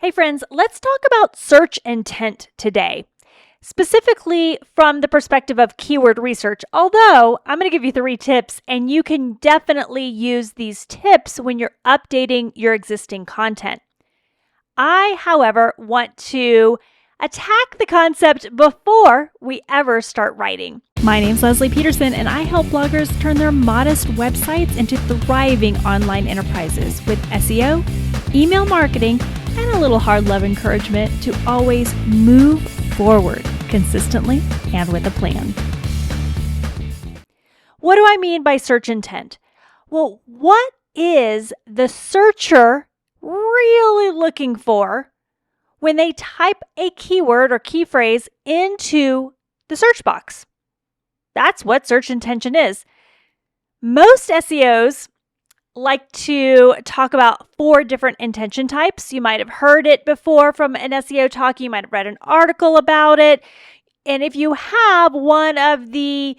Hey friends, let's talk about search intent today, specifically from the perspective of keyword research. Although I'm going to give you 3 tips, and you can definitely use these tips when you're updating your existing content. I, however, want to attack the concept before we ever start writing. My name's Leslie Peterson, and I help bloggers turn their modest websites into thriving online enterprises with SEO, email marketing, and a little hard love encouragement to always move forward consistently and with a plan. What do I mean by search intent? Well, what is the searcher really looking for when they type a keyword or key phrase into the search box? That's what search intention is. Most SEOs like to talk about 4 different intention types. You might have heard it before from an SEO talk. You might have read an article about it. And if you have one of the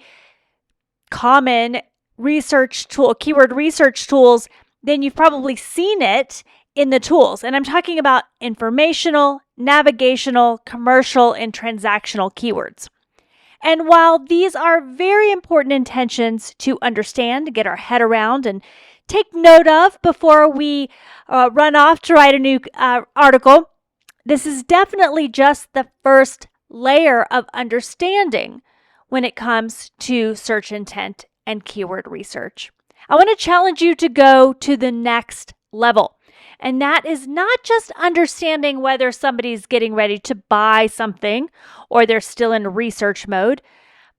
common keyword research tools, then you've probably seen it in the tools. And I'm talking about informational, navigational, commercial, and transactional keywords. And while these are very important intentions to understand, to get our head around, and take note of before we run off to write a new article, this is definitely just the first layer of understanding when it comes to search intent and keyword research. I want to challenge you to go to the next level. And that is not just understanding whether somebody's getting ready to buy something or they're still in research mode,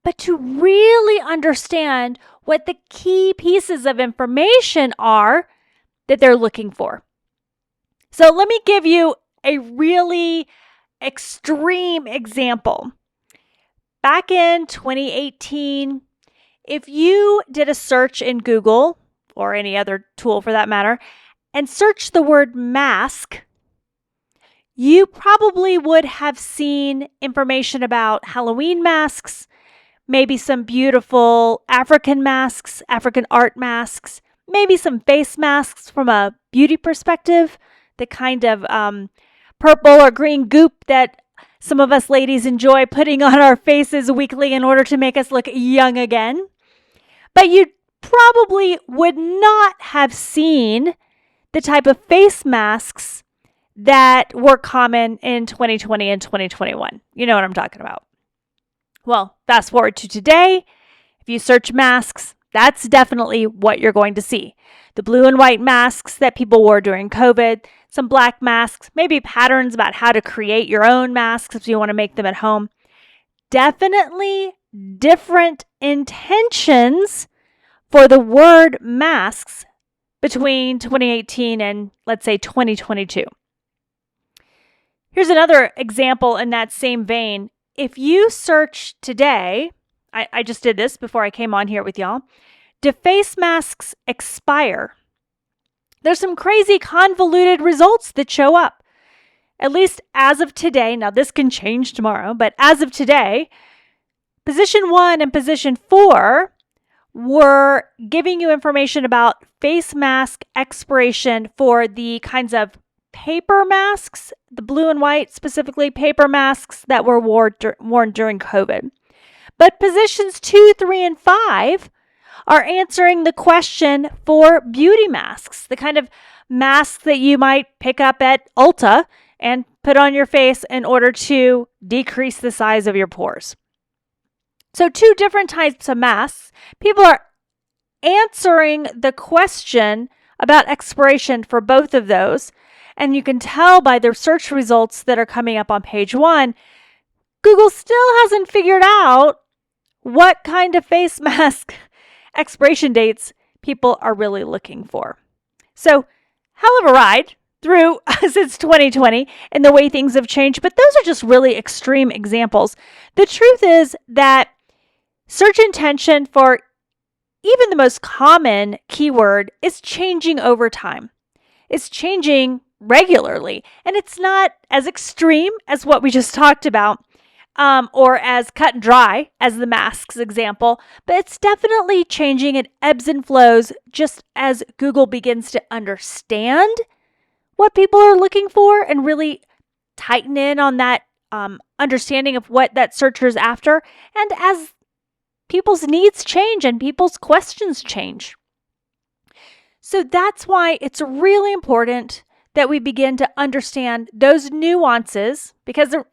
but to really understand what the key pieces of information are that they're looking for. So let me give you a really extreme example. Back in 2018, if you did a search in Google or any other tool for that matter, and search the word mask, you probably would have seen information about Halloween masks, maybe some beautiful African masks, African art masks, maybe some face masks from a beauty perspective, the kind of purple or green goop that some of us ladies enjoy putting on our faces weekly in order to make us look young again. But you probably would not have seen the type of face masks that were common in 2020 and 2021. You know what I'm talking about. Well, fast forward to today. If you search masks, that's definitely what you're going to see. The blue and white masks that people wore during COVID, some black masks, maybe patterns about how to create your own masks if you want to make them at home. Definitely different intentions for the word masks between 2018 and, let's say, 2022. Here's another example in that same vein. If you search today, I just did this before I came on here with y'all, do face masks expire? There's some crazy convoluted results that show up. At least as of today, now this can change tomorrow, but as of today, position 1 and position 4 were giving you information about face mask expiration for the kinds of paper masks, the blue and white, specifically paper masks that were worn during COVID. But positions 2, 3, and 5 are answering the question for beauty masks, the kind of masks that you might pick up at Ulta and put on your face in order to decrease the size of your pores. So 2 different types of masks. People are answering the question about expiration for both of those. And you can tell by the search results that are coming up on page 1, Google still hasn't figured out what kind of face mask expiration dates people are really looking for. So, hell of a ride through since 2020 and the way things have changed, but those are just really extreme examples. The truth is that search intention for even the most common keyword is changing over time. It's changing regularly, and it's not as extreme as what we just talked about, or as cut and dry as the masks example, but it's definitely changing. It ebbs and flows just as Google begins to understand what people are looking for and really tighten in on that understanding of what that searcher is after. And as people's needs change and people's questions change. So that's why it's really important that we begin to understand those nuances, because they're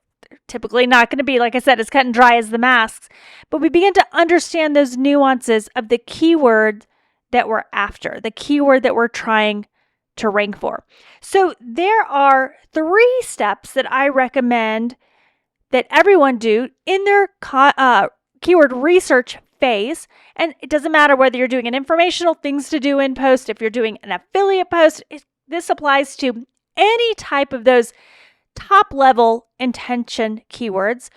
typically not going to be, like I said, as cut and dry as the masks, but we begin to understand those nuances of the keyword that we're after, the keyword that we're trying to rank for. So there are 3 steps that I recommend that everyone do in their keyword research phase. And it doesn't matter whether you're doing an informational things to do in post, if you're doing an affiliate post, this applies to any type of those top level intention keywords,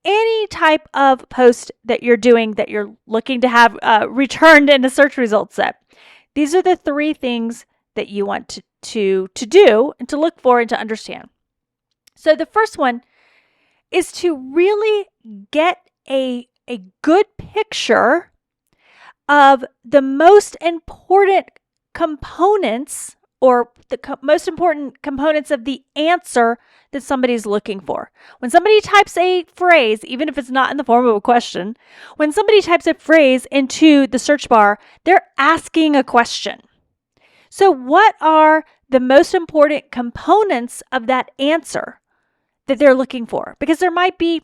any type of post that you're doing that you're looking to have returned in a search results set. These are the 3 things that you want to do and to look for and to understand. So the first one is to really get a good picture of the most important components or the most important components of the answer that somebody's looking for. When somebody types a phrase, even if it's not in the form of a question, when somebody types a phrase into the search bar, they're asking a question. So what are the most important components of that answer that they're looking for? Because there might be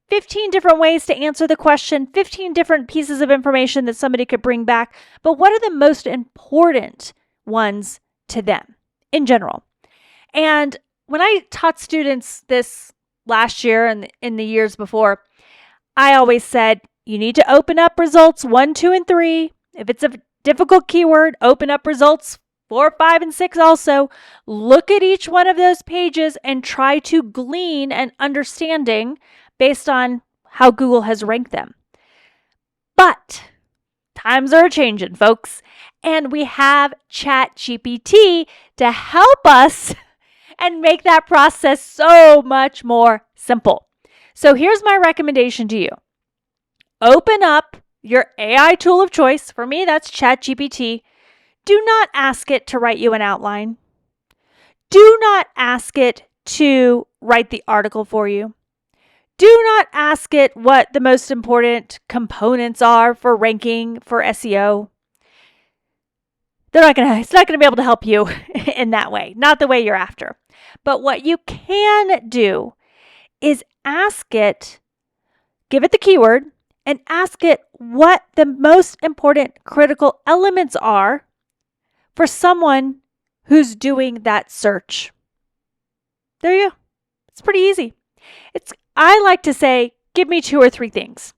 15 different ways to answer the question, 15 different pieces of information that somebody could bring back, but what are the most important ones to them in general? And when I taught students this last year and in the years before, I always said, you need to open up results 1, 2, and 3. If it's a difficult keyword, open up results 4, 5, and 6 also. Look at each one of those pages and try to glean an understanding based on how Google has ranked them. But times are changing, folks, and we have Chatgpt to help us and make that process so much more simple. So here's my recommendation to you. Open up your AI tool of choice. For me, that's Chatgpt. Do not ask it to write you an outline. Do not ask it to write the article for you. Do not ask it what the most important components are for ranking for SEO. It's not going to be able to help you in that way, not the way you're after. But what you can do is ask it, give it the keyword, and ask it what the most important critical elements are for someone who's doing that search. There you go. It's pretty easy. I like to say, give me 2 or 3 things.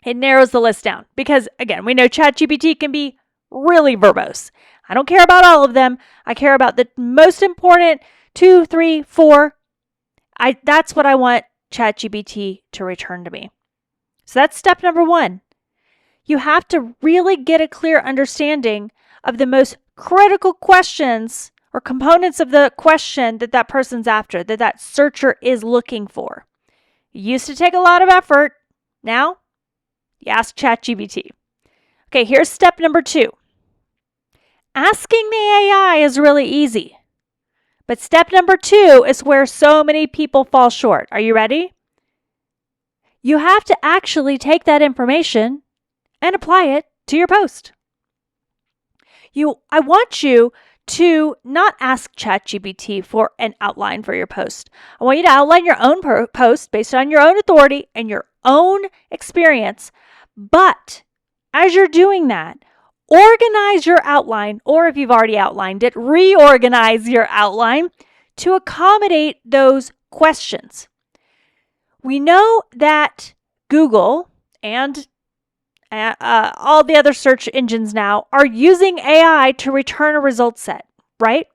It narrows the list down because, again, we know Chatgpt can be really verbose. I don't care about all of them. I care about the most important 2, 3, 4. That's what I want Chatgpt to return to me. So that's step number 1. You have to really get a clear understanding of the most critical questions or components of the question that person's after, that searcher is looking for. It used to take a lot of effort. Now, you ask Chatgpt. Okay, here's step number 2. Asking the AI is really easy. But step number 2 is where so many people fall short. Are you ready? You have to actually take that information and apply it to your post. I want you to not ask Chatgpt for an outline for your post. I want you to outline your own post based on your own authority and your own experience. But as you're doing that, organize your outline, or if you've already outlined it, reorganize your outline to accommodate those questions. We know that Google and all the other search engines now are using AI to return a result set, right?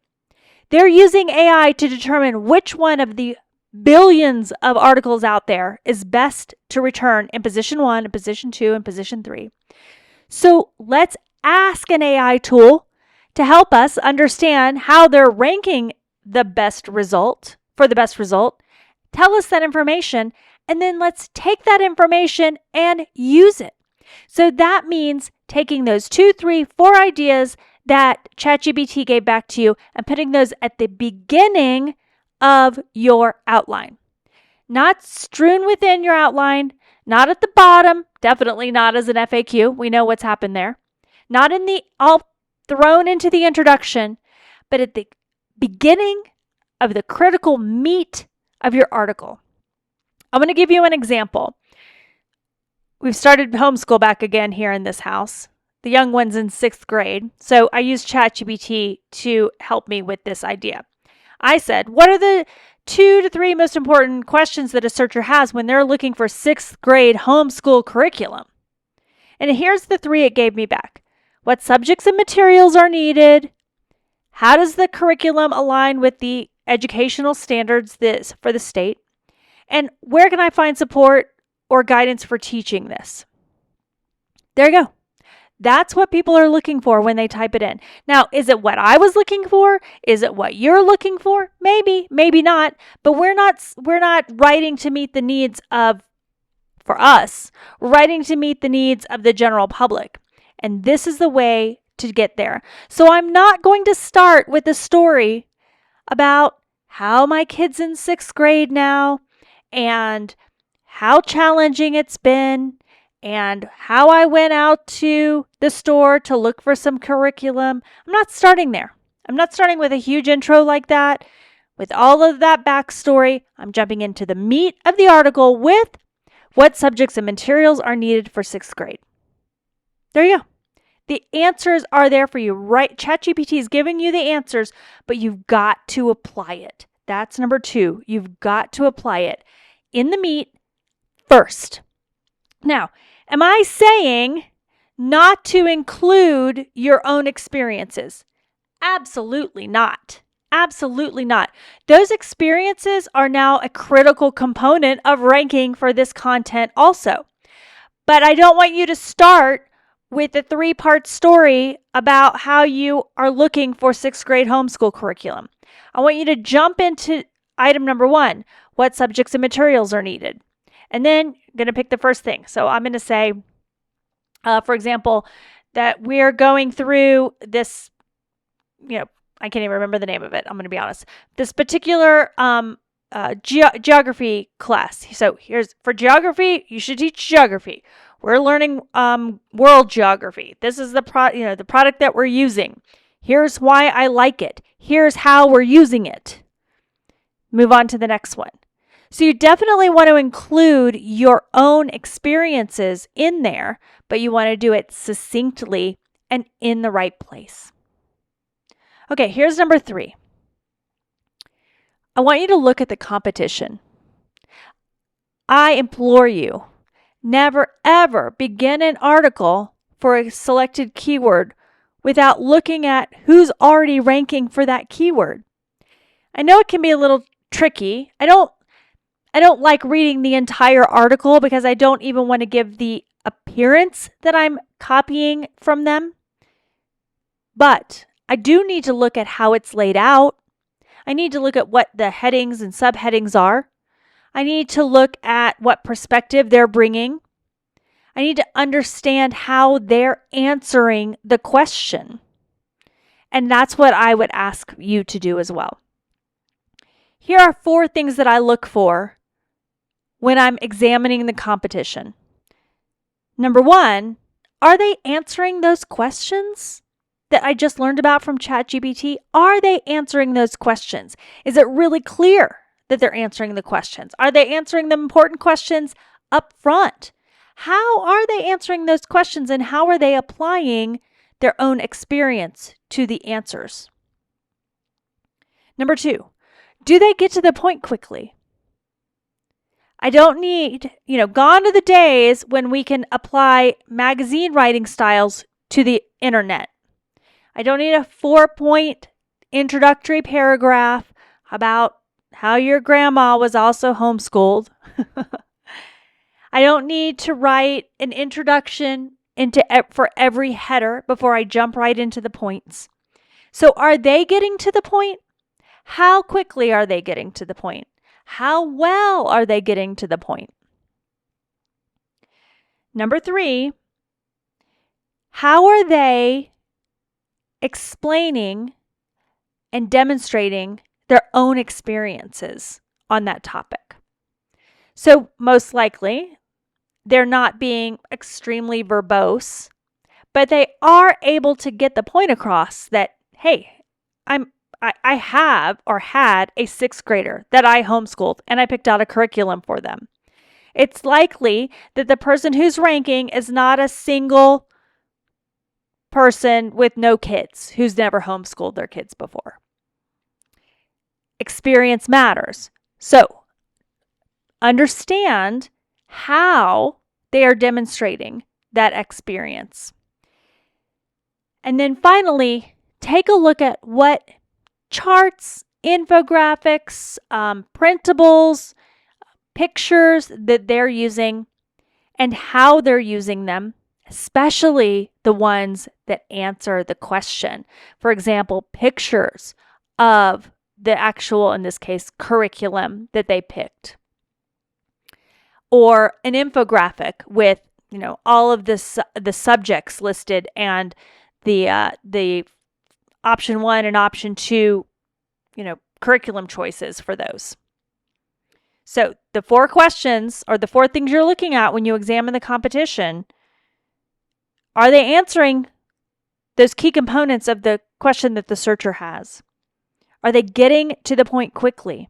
They're using AI to determine which one of the billions of articles out there is best to return in position 1, in position 2, and position 3. So let's ask an AI tool to help us understand how they're ranking the best result for the best result. Tell us that information, and then let's take that information and use it. So that means taking those 2, 3, 4 ideas that Chatgpt gave back to you and putting those at the beginning of your outline. Not strewn within your outline, not at the bottom, definitely not as an FAQ. We know what's happened there. Not in the all thrown into the introduction, but at the beginning of the critical meat of your article. I'm going to give you an example. We've started homeschool back again here in this house. The young one's in 6th grade, so I used Chatgpt to help me with this idea. I said, what are the 2 to 3 most important questions that a searcher has when they're looking for 6th grade homeschool curriculum? And here's the 3 it gave me back. What subjects and materials are needed? How does the curriculum align with the educational standards for the state? And where can I find support or guidance for teaching this? There you go. That's what people are looking for when they type it in. Now, is it what I was looking for? Is it what you're looking for? Maybe, maybe not. But we're not writing to meet the needs of, for us, we're writing to meet the needs of the general public. And this is the way to get there. So I'm not going to start with a story about how my kid's in 6th grade now and how challenging it's been and how I went out to the store to look for some curriculum. I'm not starting there. I'm not starting with a huge intro like that. With all of that backstory, I'm jumping into the meat of the article with what subjects and materials are needed for 6th grade. There you go. The answers are there for you, right? Chatgpt is giving you the answers, but you've got to apply it. That's number 2. You've got to apply it in the meat first. Now, am I saying not to include your own experiences? Absolutely not. Absolutely not. Those experiences are now a critical component of ranking for this content also. But I don't want you to start with a 3-part story about how you are looking for 6th grade homeschool curriculum. I want you to jump into item number 1, what subjects and materials are needed. And then I'm going to pick the first thing. So I'm going to say, for example, that we're going through this, I can't even remember the name of it. I'm going to be honest. This particular geography class. So here's for geography, you should teach geography. We're learning world geography. This is the product that we're using. Here's why I like it. Here's how we're using it. Move on to the next one. So you definitely want to include your own experiences in there, but you want to do it succinctly and in the right place. Okay, here's number 3. I want you to look at the competition. I implore you, never ever begin an article for a selected keyword without looking at who's already ranking for that keyword. I know it can be a little tricky. I don't like reading the entire article because I don't even want to give the appearance that I'm copying from them. But I do need to look at how it's laid out. I need to look at what the headings and subheadings are. I need to look at what perspective they're bringing. I need to understand how they're answering the question. And that's what I would ask you to do as well. Here are 4 things that I look for when I'm examining the competition. Number 1, are they answering those questions that I just learned about from Chatgpt? Are they answering those questions? Is it really clear that they're answering the questions? Are they answering the important questions up front? How are they answering those questions and how are they applying their own experience to the answers? Number 2, do they get to the point quickly? I don't need, gone are the days when we can apply magazine writing styles to the internet. I don't need a 4-point introductory paragraph about how your grandma was also homeschooled. I don't need to write an introduction for every header before I jump right into the points. So are they getting to the point? How quickly are they getting to the point? How well are they getting to the point? Number 3, how are they explaining and demonstrating their own experiences on that topic. So most likely, they're not being extremely verbose, but they are able to get the point across that, hey, I have or had a sixth grader that I homeschooled and I picked out a curriculum for them. It's likely that the person who's ranking is not a single person with no kids who's never homeschooled their kids before. Experience matters. So understand how they are demonstrating that experience. And then finally, take a look at what charts, infographics, printables, pictures that they're using and how they're using them, especially the ones that answer the question. For example, pictures of the actual, in this case, curriculum that they picked. Or an infographic with, all of the subjects listed and the option 1 and option 2, curriculum choices for those. So the 4 questions or the 4 things you're looking at when you examine the competition, are they answering those key components of the question that the searcher has? Are they getting to the point quickly?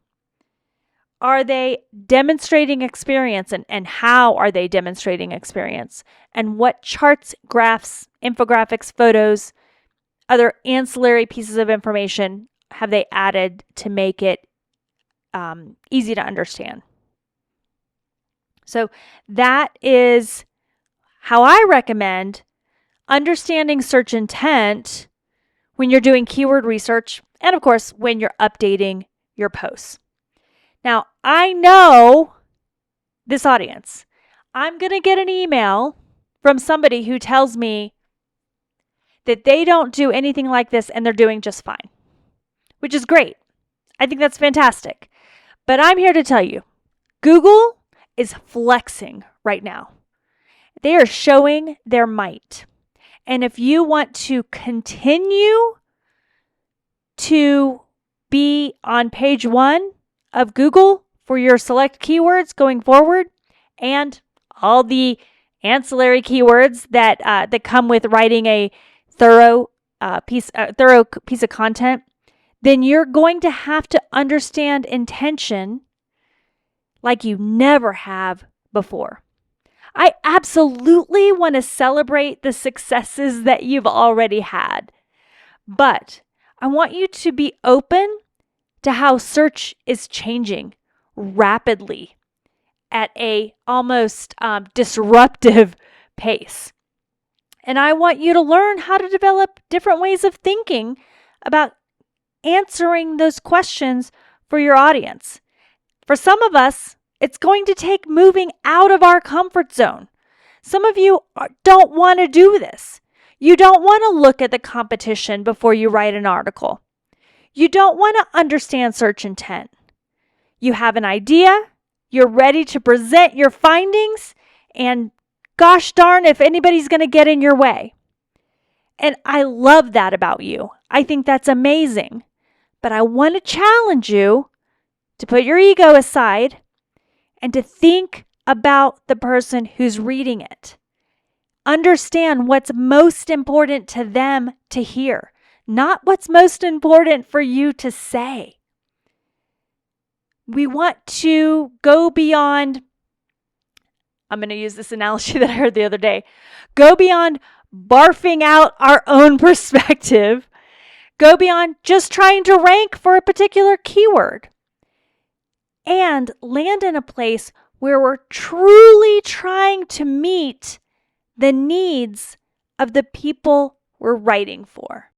Are they demonstrating experience, and how are they demonstrating experience? And what charts, graphs, infographics, photos, other ancillary pieces of information have they added to make it easy to understand? So that is how I recommend understanding search intent when you're doing keyword research and, of course, when you're updating your posts. Now, I know this audience. I'm going to get an email from somebody who tells me that they don't do anything like this and they're doing just fine, which is great. I think that's fantastic. But I'm here to tell you, Google is flexing right now. They are showing their might. And if you want to continue to be on page 1 of Google for your select keywords going forward, and all the ancillary keywords that come with writing a thorough piece of content, then you're going to have to understand intention like you never have before. I absolutely want to celebrate the successes that you've already had, but I want you to be open to how search is changing rapidly at a almost disruptive pace. And I want you to learn how to develop different ways of thinking about answering those questions for your audience. For some of us, it's going to take moving out of our comfort zone. Some of you don't want to do this. You don't want to look at the competition before you write an article. You don't want to understand search intent. You have an idea, you're ready to present your findings, and gosh darn if anybody's going to get in your way. And I love that about you. I think that's amazing. But I want to challenge you to put your ego aside and to think about the person who's reading it. Understand what's most important to them to hear, not what's most important for you to say. We want to go beyond, I'm going to use this analogy that I heard the other day, go beyond barfing out our own perspective, go beyond just trying to rank for a particular keyword, and land in a place where we're truly trying to meet the needs of the people we're writing for.